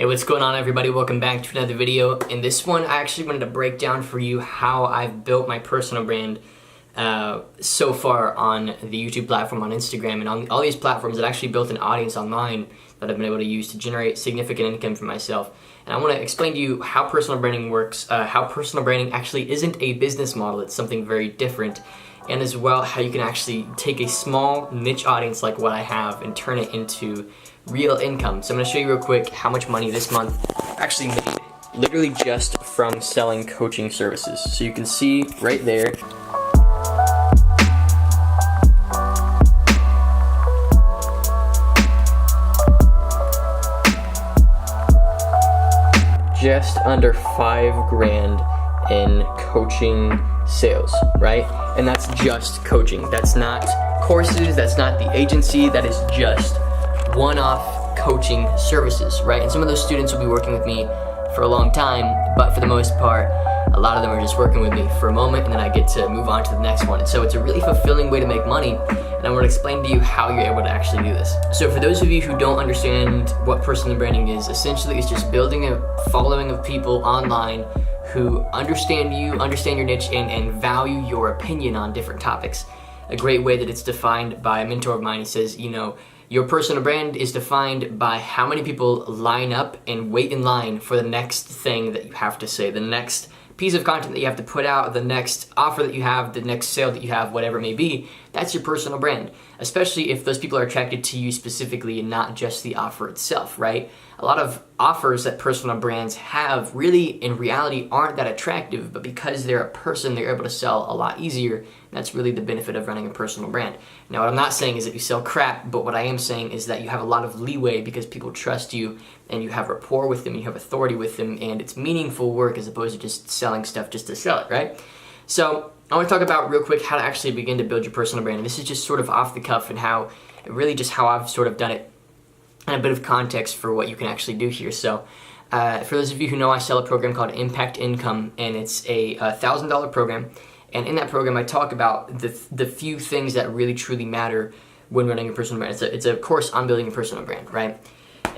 Hey, what's going on, everybody? Welcome back to another video. In this one, I actually wanted to break down for you how I've built my personal brand so far on the YouTube platform, on Instagram, and on all these platforms that actually built an audience online that I've been able to use to generate significant income for myself. And I want to explain to you how personal branding works, how personal branding actually isn't a business model, it's something very different, and as well how you can actually take a small niche audience like what I have and turn it into real income. So I'm going to show you real quick how much money this month actually made, literally just from selling coaching services. So you can see right there, just under $5,000 in coaching sales, right? And that's just coaching. That's not courses, that's not the agency, that is just one-off coaching services, right? And some of those students will be working with me for a long time, but for the most part, a lot of them are just working with me for a moment and then I get to move on to the next one. And so it's a really fulfilling way to make money, and I want to explain to you how you're able to actually do this. So for those of you who don't understand what personal branding is, essentially it's just building a following of people online who understand you, understand your niche, and value your opinion on different topics. A great way that it's defined by a mentor of mine, he says, you know, your personal brand is defined by how many people line up and wait in line for the next thing that you have to say, the next piece of content that you have to put out, the next offer that you have, the next sale that you have, whatever it may be. That's your personal brand, especially if those people are attracted to you specifically and not just the offer itself, right? A lot of offers that personal brands have really in reality aren't that attractive, but because they're a person, they're able to sell a lot easier. And that's really the benefit of running a personal brand. Now, what I'm not saying is that you sell crap, but what I am saying is that you have a lot of leeway because people trust you and you have rapport with them, you have authority with them, and it's meaningful work as opposed to just selling stuff just to sell it, right? So I want to talk about real quick how to actually begin to build your personal brand. And this is just sort of off the cuff and how I've sort of done it, and a bit of context for what you can actually do here. So for those of you who know, I sell a program called Impact Income, and it's a $1,000 program. And in that program, I talk about the few things that really truly matter when running a personal brand. It's a course on building a personal brand, right?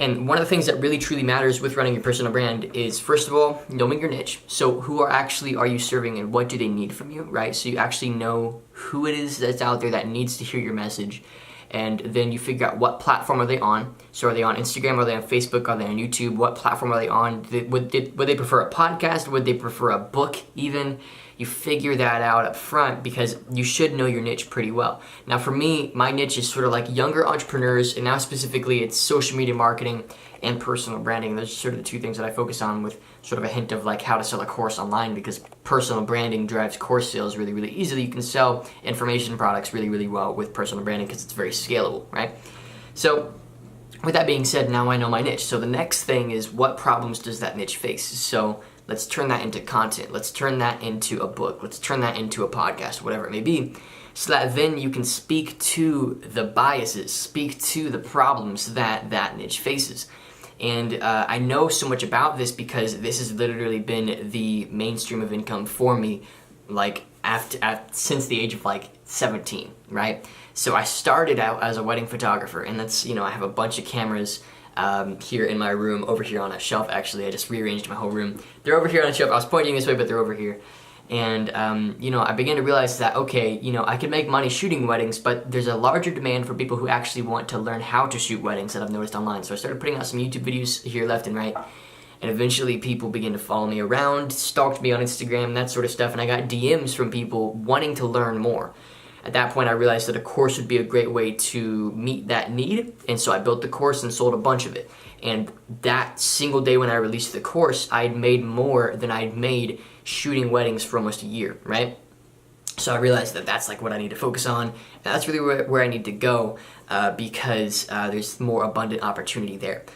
And one of the things that really truly matters with running your personal brand is, first of all, knowing your niche. So who are you serving and what do they need from you, right? So you actually know who it is that's out there that needs to hear your message. And then you figure out what platform are they on. So are they on Instagram? Are they on Facebook? Are they on YouTube? What platform are they on? Would they prefer a podcast? Would they prefer a book even? You figure that out up front because you should know your niche pretty well. Now for me, my niche is sort of like younger entrepreneurs, and now specifically it's social media marketing and personal branding. Those are sort of the two things that I focus on, with sort of a hint of like how to sell a course online, because personal branding drives course sales really, really easily. You can sell information products really, really well with personal branding because it's very scalable, right? So with that being said, now I know my niche. So the next thing is, what problems does that niche face? So let's turn that into content. Let's turn that into a book. Let's turn that into a podcast, whatever it may be, so that then you can speak to the biases, speak to the problems that that niche faces. And I know so much about this because this has literally been the mainstream of income for me, like since the age of like 17, right? So I started out as a wedding photographer, and that's, you know, I have a bunch of cameras here in my room, over here on a shelf. Actually, I just rearranged my whole room. They're over here on a shelf. I was pointing this way, but they're over here. And you know, I began to realize that, okay, you know, I can make money shooting weddings, but there's a larger demand for people who actually want to learn how to shoot weddings that I've noticed online. So I started putting out some YouTube videos here left and right, and eventually people began to follow me around, stalked me on Instagram, that sort of stuff, and I got DMs from people wanting to learn more. At that point, I realized that a course would be a great way to meet that need, and so I built the course and sold a bunch of it. And that single day when I released the course, I'd made more than I'd made shooting weddings for almost a year, right? So I realized that that's like what I need to focus on, and that's really where I need to go because there's more abundant opportunity there.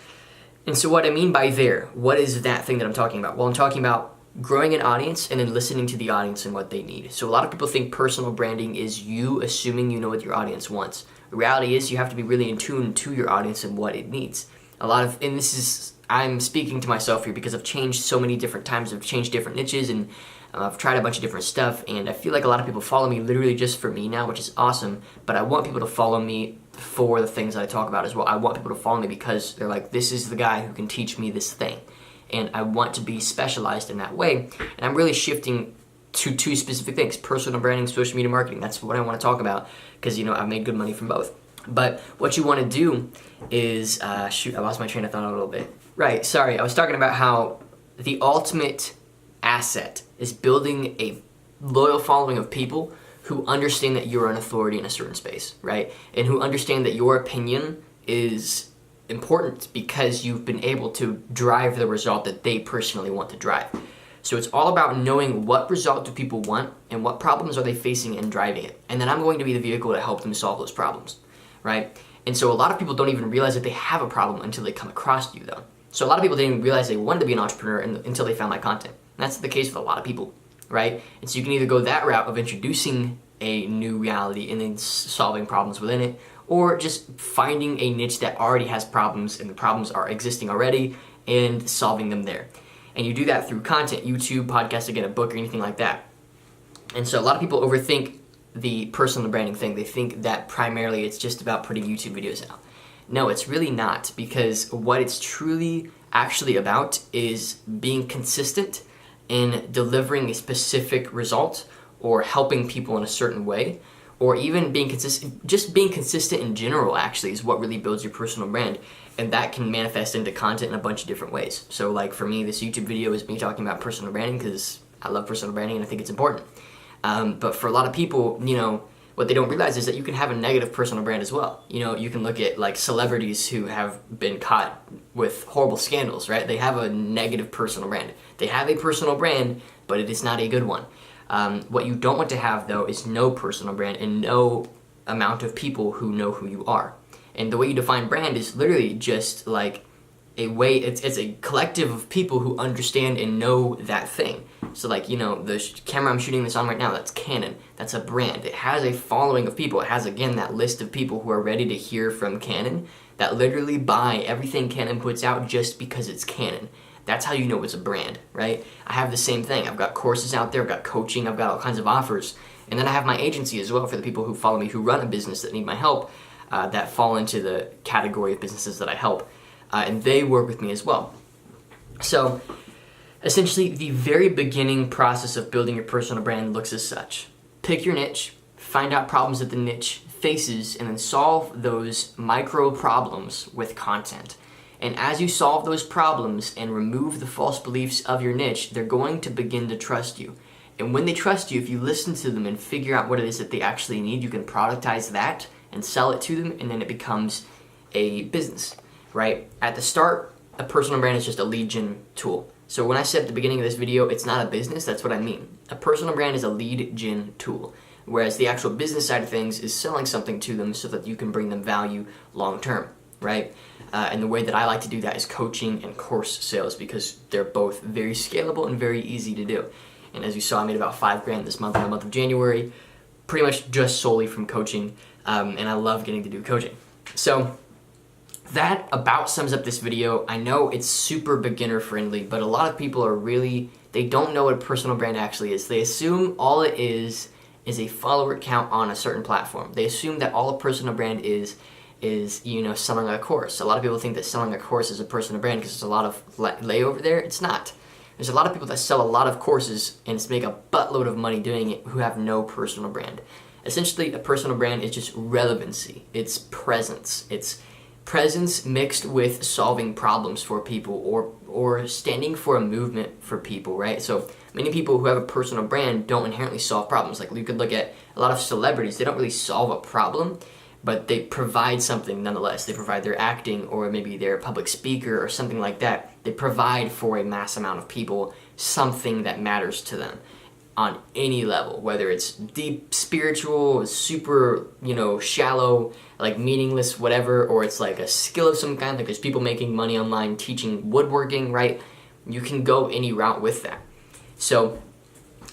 And so what I mean by there, what is that thing that I'm talking about? Well, I'm talking about growing an audience and then listening to the audience and what they need. So a lot of people think personal branding is you assuming you know what your audience wants. The reality is you have to be really in tune to your audience and what it needs. I'm speaking to myself here because I've changed so many different times, I've changed different niches, and I've tried a bunch of different stuff, and I feel like a lot of people follow me literally just for me now, which is awesome, but I want people to follow me for the things that I talk about as well. I want people to follow me because they're like, this is the guy who can teach me this thing, and I want to be specialized in that way, and I'm really shifting to two specific things: personal branding, social media marketing. That's what I want to talk about because, I've made good money from both. But what you want to do is, shoot, I lost my train of thought a little bit. Right, sorry, I was talking about how the ultimate asset is building a loyal following of people who understand that you're an authority in a certain space, right? And who understand that your opinion is important because you've been able to drive the result that they personally want to drive. So it's all about knowing what result do people want and what problems are they facing and driving it. And then I'm going to be the vehicle to help them solve those problems, right? And so a lot of people don't even realize that they have a problem until they come across you, though. So a lot of people didn't even realize they wanted to be an entrepreneur until they found my content. And that's the case with a lot of people, right? And so you can either go that route of introducing a new reality and then solving problems within it, or just finding a niche that already has problems and the problems are existing already and solving them there. And you do that through content, YouTube, podcast, again, a book, or anything like that. And so a lot of people overthink the personal branding thing. They think that primarily it's just about putting YouTube videos out. No, it's really not, because what it's truly actually about is being consistent in delivering a specific result or helping people in a certain way, or even being consistent, just being consistent in general actually is what really builds your personal brand. And that can manifest into content in a bunch of different ways. So like for me, this YouTube video is me talking about personal branding because I love personal branding and I think it's important. But for a lot of people, what they don't realize is that you can have a negative personal brand as well. You can look at like celebrities who have been caught with horrible scandals, right? They have a negative personal brand. They have a personal brand, but it is not a good one. What you don't want to have, though, is no personal brand and no amount of people who know who you are. And the way you define brand is literally just like a way, it's a collective of people who understand and know that thing. So like, the camera I'm shooting this on right now, that's Canon. That's a brand. It has a following of people. It has, again, that list of people who are ready to hear from Canon that literally buy everything Canon puts out just because it's Canon. That's how you know it's a brand, right? I have the same thing. I've got courses out there, I've got coaching, I've got all kinds of offers. And then I have my agency as well for the people who follow me who run a business that need my help, that fall into the category of businesses that I help. And they work with me as well. So essentially, the very beginning process of building your personal brand looks as such. Pick your niche, find out problems that the niche faces, and then solve those micro problems with content. And as you solve those problems and remove the false beliefs of your niche, they're going to begin to trust you. And when they trust you, if you listen to them and figure out what it is that they actually need, you can productize that and sell it to them, and then it becomes a business, right? At the start, a personal brand is just a lead gen tool. So when I said at the beginning of this video, it's not a business, that's what I mean. A personal brand is a lead gen tool, whereas the actual business side of things is selling something to them so that you can bring them value long term, right? And the way that I like to do that is coaching and course sales, because they're both very scalable and very easy to do. And as you saw, I made about $5,000 this month in the month of January, pretty much just solely from coaching, and I love getting to do coaching. So that about sums up this video. I know it's super beginner friendly, but a lot of people they don't know what a personal brand actually is. They assume all it is a follower count on a certain platform. They assume that all a personal brand is selling a course. A lot of people think that selling a course is a personal brand because there's a lot of layover there. It's not. There's a lot of people that sell a lot of courses and make a buttload of money doing it who have no personal brand. Essentially, a personal brand is just relevancy. It's presence. It's presence mixed with solving problems for people or standing for a movement for people, right? So many people who have a personal brand don't inherently solve problems. Like you could look at a lot of celebrities. They don't really solve a problem, but they provide something nonetheless. They provide their acting, or maybe they're a public speaker or something like that. They provide for a mass amount of people something that matters to them on any level, whether it's deep spiritual, super, shallow, like meaningless, whatever, or it's like a skill of some kind, like there's people making money online teaching woodworking, right? You can go any route with that. So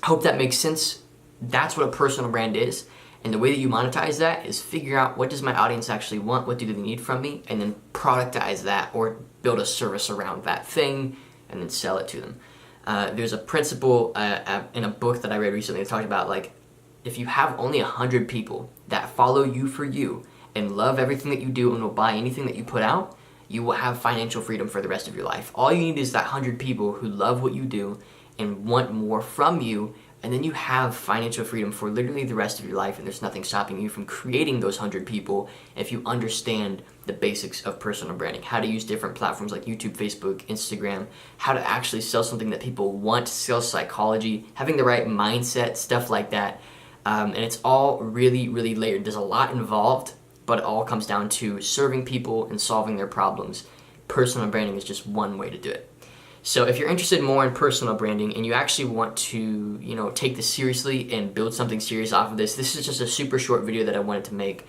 I hope that makes sense. That's what a personal brand is. And the way that you monetize that is figure out what does my audience actually want, what do they need from me, and then productize that or build a service around that thing and then sell it to them. There's a principle in a book that I read recently that talked about, like, if you have only 100 people that follow you for you and love everything that you do and will buy anything that you put out, you will have financial freedom for the rest of your life. All you need is that 100 people who love what you do and want more from you, and then you have financial freedom for literally the rest of your life, and there's nothing stopping you from creating those 100 people if you understand the basics of personal branding, how to use different platforms like YouTube, Facebook, Instagram, how to actually sell something that people want, sales psychology, having the right mindset, stuff like that. And it's all really, really layered. There's a lot involved, but it all comes down to serving people and solving their problems. Personal branding is just one way to do it. So if you're interested more in personal branding and you actually want to, take this seriously and build something serious off of this is just a super short video that I wanted to make.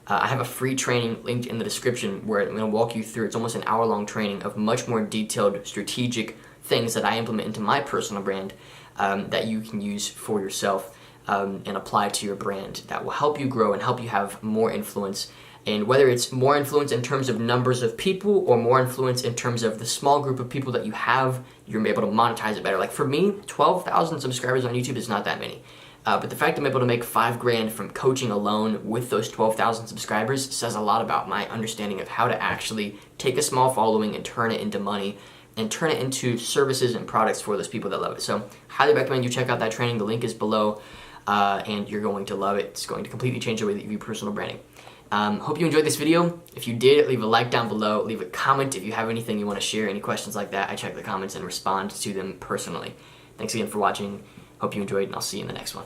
I have a free training linked in the description where I'm going to walk you through. It's almost an hour-long training of much more detailed, strategic things that I implement into my personal brand that you can use for yourself and apply to your brand that will help you grow and help you have more influence. And whether it's more influence in terms of numbers of people or more influence in terms of the small group of people that you have, you're able to monetize it better. Like for me, 12,000 subscribers on YouTube is not that many. But the fact I'm able to make $5,000 from coaching alone with those 12,000 subscribers says a lot about my understanding of how to actually take a small following and turn it into money and turn it into services and products for those people that love it. So highly recommend you check out that training. The link is below and you're going to love it. It's going to completely change the way that you view personal branding. Hope you enjoyed this video. If you did, leave a like down below. Leave a comment if you have anything you want to share, any questions like that. I check the comments and respond to them personally. Thanks again for watching. Hope you enjoyed, and I'll see you in the next one.